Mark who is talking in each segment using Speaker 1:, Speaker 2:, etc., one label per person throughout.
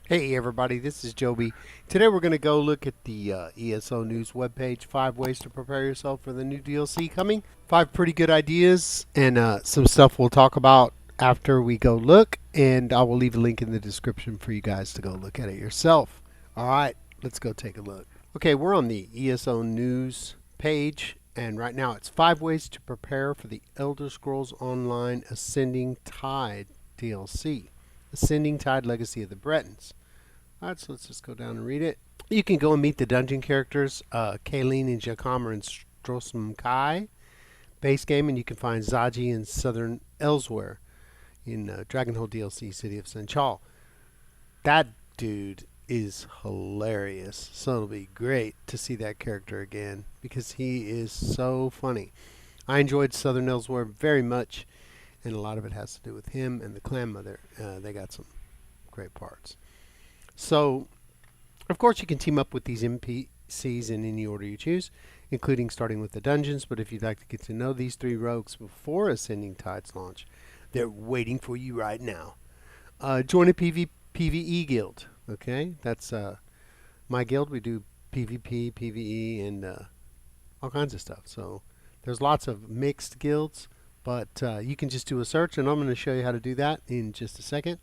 Speaker 1: Hey everybody, this is Joby. Today we're going to go look at the ESO News webpage, 5 ways to prepare yourself for the new DLC coming. 5 pretty good ideas and some stuff we'll talk about after we go look, and I will leave a link in the description for you guys to go look at it yourself. Alright, let's go take a look. Okay, we're on the ESO News page, and right now it's 5 ways to prepare for the Elder Scrolls Online Ascending Tide DLC. Ascending Tide Legacy of the Bretons. Alright, so let's just go down and read it. You can go and meet the dungeon characters, Kayleen and Jakam and Strosm Kai. Base game, and you can find Zaji in Southern Elsewhere in Dragonhold DLC City of Senchal. That dude is hilarious, so it'll be great to see that character again because he is so funny. I enjoyed Southern Elsewhere very much, and a lot of it has to do with him and the clan mother. They got some great parts. So, of course, you can team up with these NPCs in any order you choose, including starting with the dungeons. But if you'd like to get to know these 3 rogues before Ascending Tides launch, they're waiting for you right now. Join a PvE guild. Okay, that's my guild. We do PvP, PvE, and all kinds of stuff. So there's lots of mixed guilds, but you can just do a search, and I'm going to show you how to do that in just a second.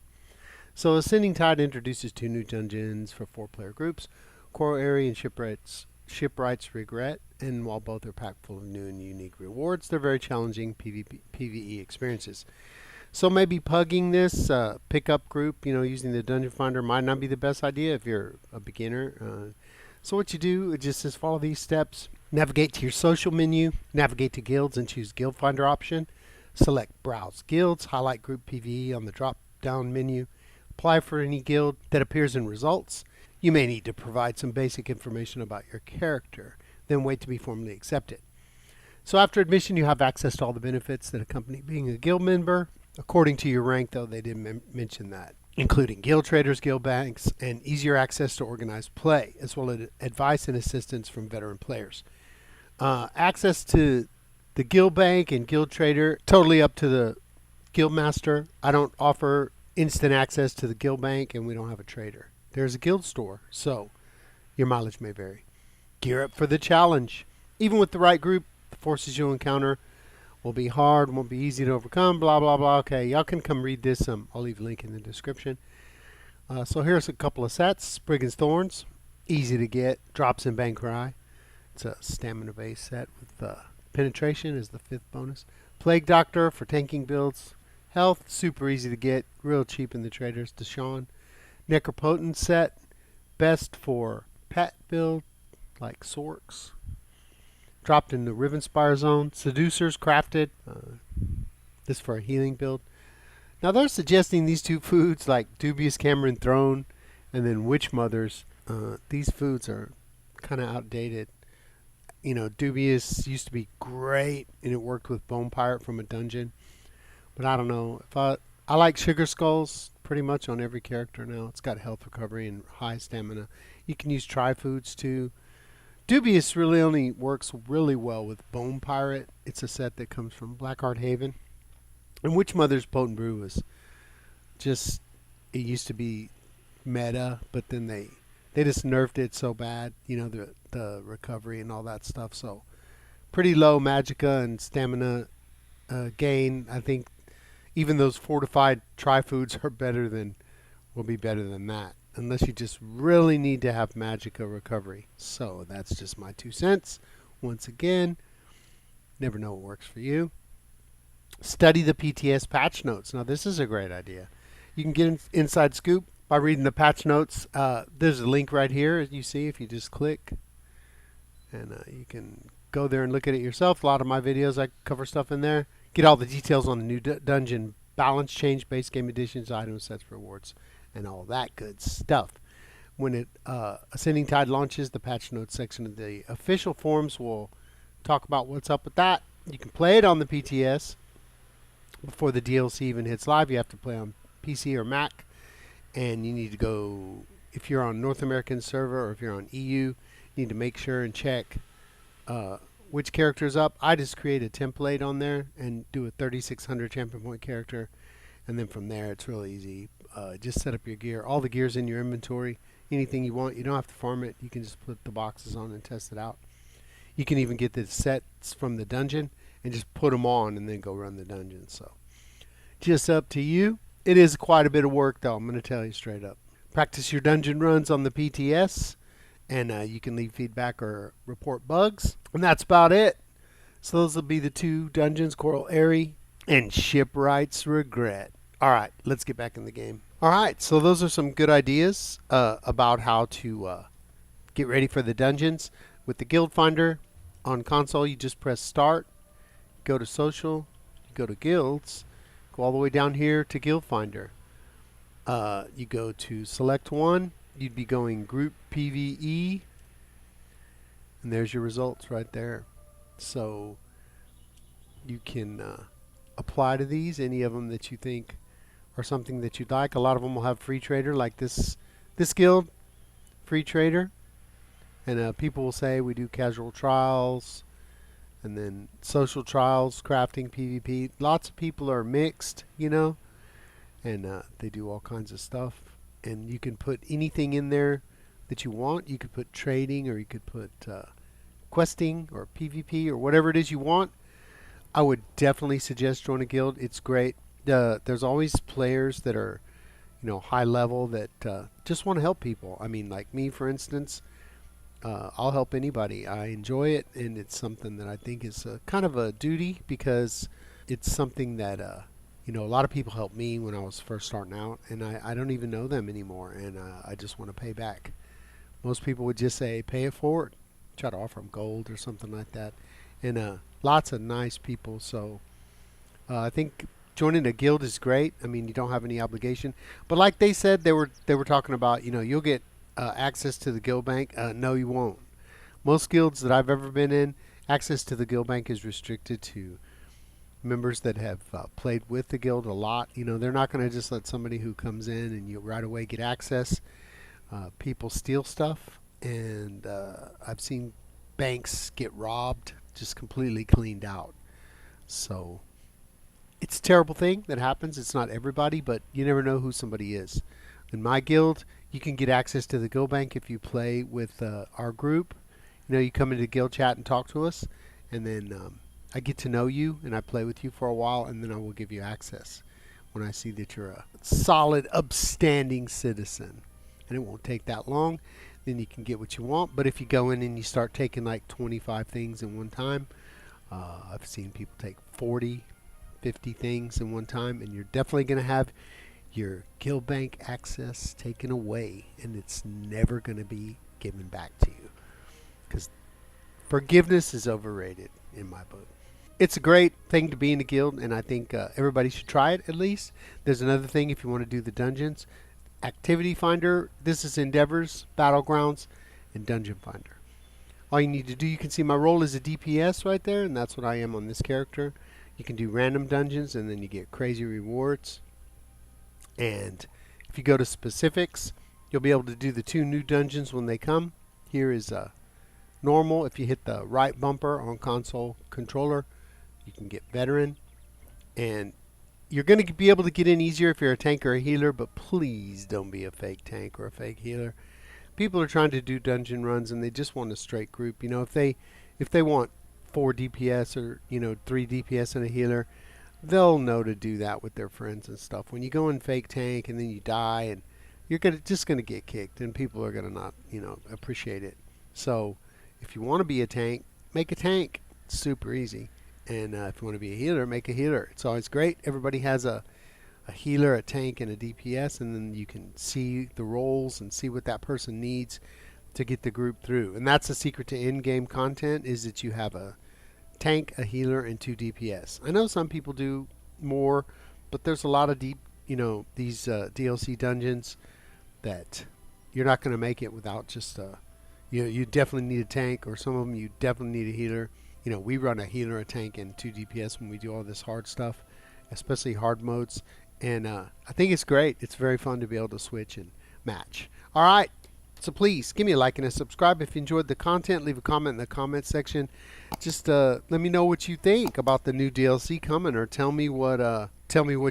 Speaker 1: So Ascending Tide introduces 2 new dungeons for 4-player groups, Coral Area and Shipwright's Regret, and while both are packed full of new and unique rewards, they're very challenging PvE experiences. So maybe pugging this pickup group, using the Dungeon Finder might not be the best idea if you're a beginner. So what you do, it just says follow these steps. Navigate to your social menu, navigate to guilds and choose Guild Finder option. Select Browse Guilds, highlight Group PvE on the drop-down menu. Apply for any guild that appears in results. You may need to provide some basic information about your character, then wait to be formally accepted. So after admission, you have access to all the benefits that accompany being a guild member. According to your rank, though, they didn't mention that, including guild traders, guild banks, and easier access to organized play, as well as advice and assistance from veteran players. Access to the guild bank and guild trader, totally up to the guild master. I don't offer instant access to the guild bank, and we don't have a trader. There's a guild store, so your mileage may vary. Gear up for the challenge. Even with the right group, the forces you'll encounter will be hard, won't be easy to overcome, blah, blah, blah. Okay, y'all can come read this. I'll leave a link in the description. So here's a couple of sets. Brigand's Thorns, easy to get, drops in Bankrai. It's a stamina-based set with penetration as the 5th bonus. Plague Doctor for tanking builds. Health, super easy to get, real cheap in the traders. Deshaun. Necropotent set, best for pet build, like Sorks. Dropped in the Rivenspire zone. Seducers crafted, this for a healing build. Now they're suggesting these 2 foods like Dubious Cameron Throne and then Witch Mothers. These foods are kind of outdated. Dubious used to be great and it worked with Bone Pirate from a dungeon. But I don't know. I like Sugar Skulls pretty much on every character now. It's got health recovery and high stamina. You can use Tri-Foods too. Dubious really only works really well with Bone Pirate. It's a set that comes from Blackheart Haven. And Witch Mother's Potent Brew is just, it used to be meta, but then they just nerfed it so bad, the recovery and all that stuff. So pretty low magicka and stamina gain. I think even those fortified Tri-Foods will be better than that. Unless you just really need to have magicka recovery. So that's just my 2 cents. Once again, never know what works for you. Study the PTS patch notes. Now this is a great idea. You can get inside scoop by reading the patch notes. There's a link right here, as you see, if you just click. And you can go there and look at it yourself. A lot of my videos, I cover stuff in there. Get all the details on the new dungeon balance change, base game additions, items, sets, rewards, and all that good stuff. When Ascending Tide launches, the patch notes section of the official forums will talk about what's up with that. You can play it on the PTS before the DLC even hits live. You have to play on PC or Mac, and you need to go, if you're on North American server or if you're on EU, you need to make sure and check which character's up. I just create a template on there and do a 3600 champion point character, and then from there it's really easy. just set up your gear. All the gear's in your inventory. Anything you want, you don't have to farm it. You can just put the boxes on and test it out. You can even get the sets from the dungeon and just put them on and then go run the dungeon. So just up to you. It is quite a bit of work, though. I'm going to tell you straight up. Practice your dungeon runs on the PTS, and you can leave feedback or report bugs. And that's about it. So those will be the 2 dungeons, Coral Airy and Shipwright's Regret. All right, let's get back in the game. All right, so those are some good ideas about how to get ready for the dungeons. With the Guild Finder on console, you just press Start, go to Social, you go to Guilds, go all the way down here to Guild Finder. You go to Select One, you'd be going Group PvE, and there's your results right there. So you can apply to these, any of them that you think are something that you'd like. A lot of them will have free trader, like this guild, free trader. And people will say we do casual trials, and then social trials, crafting, PvP. Lots of people are mixed, you know, and they do all kinds of stuff. And you can put anything in there that you want. You could put trading, or you could put questing, or PvP, or whatever it is you want. I would definitely suggest join a guild. It's great. There's always players that are, you know, high level that just want to help people. I mean, like me, for instance. I'll help anybody. I enjoy it, and it's something that I think is kind of a duty, because it's something that you know, a lot of people helped me when I was first starting out, and I don't even know them anymore, and I just want to pay back. Most people would just say pay it forward, try to offer them gold or something like that, and lots of nice people. So I think joining a guild is great. I mean, you don't have any obligation, but like they said, they were talking about, you know, you'll get access to the guild bank. No, you won't. Most guilds that I've ever been in, access to the guild bank is restricted to members that have played with the guild a lot. You know, they're not going to just let somebody who comes in and you right away get access. People steal stuff, and I've seen banks get robbed, just completely cleaned out. So it's a terrible thing that happens. It's not everybody, but you never know who somebody is. In my guild, you can get access to the guild bank if you play with our group. You know, you come into guild chat and talk to us, and then I get to know you, and I play with you for a while, and then I will give you access when I see that you're a solid, upstanding citizen. And it won't take that long. Then you can get what you want. But if you go in and you start taking like 25 things in one time, I've seen people take 40, 50 things in one time, and you're definitely going to have your guild bank access taken away, and it's never going to be given back to you, because forgiveness is overrated in my book. It's a great thing to be in a guild, and I think everybody should try it at least. There's another thing if you want to do the dungeons. Activity Finder, this is Endeavors, Battlegrounds, and Dungeon Finder. All you need to do, you can see my role is a DPS right there, and that's what I am on this character. You can do random dungeons, and then you get crazy rewards. And if you go to specifics, you'll be able to do the 2 new dungeons when they come. Here is normal. If you hit the right bumper on console controller, you can get veteran. And you're going to be able to get in easier if you're a tank or a healer, but please don't be a fake tank or a fake healer. People are trying to do dungeon runs, and they just want a straight group. You know, if they want 4 DPS or, you know, 3 DPS and a healer, they'll know to do that with their friends and stuff. When you go in fake tank and then you die, and you're just gonna get kicked, and people are gonna not, you know, appreciate it. So if you want to be a tank, make a tank. It's super easy. And if you want to be a healer, make a healer. It's always great. Everybody has a healer, a tank, and a DPS, and then you can see the roles and see what that person needs to get the group through. And that's the secret to in-game content, is that you have a tank, a healer, and 2 DPS. I know some people do more, but there's a lot of these DLC dungeons that you're not going to make it without just you definitely need a tank, or some of them you definitely need a healer. You know, we run a healer, a tank, and 2 DPS when we do all this hard stuff, especially hard modes. And I think it's great. It's very fun to be able to switch and match. All right, So please give me a like and a subscribe if you enjoyed the content. Leave a comment in the comment section. Just let me know what you think about the new DLC coming, or tell me what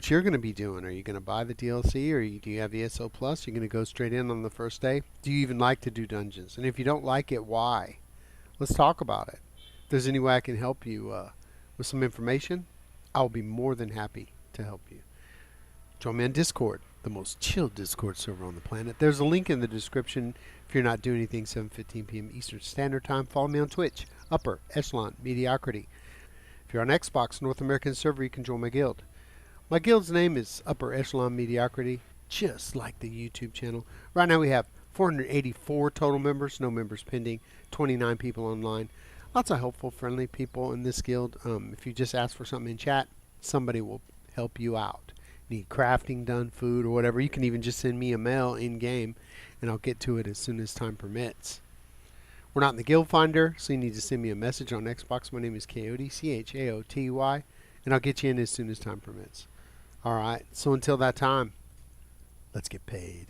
Speaker 1: you're going to be doing. Are you going to buy the DLC, or do you have ESO Plus? You're going to go straight in on the first day? Do you even like to do dungeons? And if you don't like it, why? Let's talk about it. If there's any way I can help you with some information, I'll be more than happy to help you. Join me on Discord, the most chill Discord server on the planet. There's a link in the description. If you're not doing anything 7:15 p.m. Eastern Standard Time, follow me on Twitch, Upper Echelon Mediocrity. If you're on Xbox North American server, you can join my guild. My guild's name is Upper Echelon Mediocrity, just like the YouTube channel. Right now we have 484 total members, no members pending, 29 people online. Lots of helpful, friendly people in this guild. If you just ask for something in chat, somebody will help you out. Need crafting done, food, or whatever, you can even just send me a mail in-game, and I'll get to it as soon as time permits. We're not in the guild finder, so you need to send me a message on Xbox. My name is Chaoty, Chaoty, and I'll get you in as soon as time permits. Alright, so until that time, let's get paid.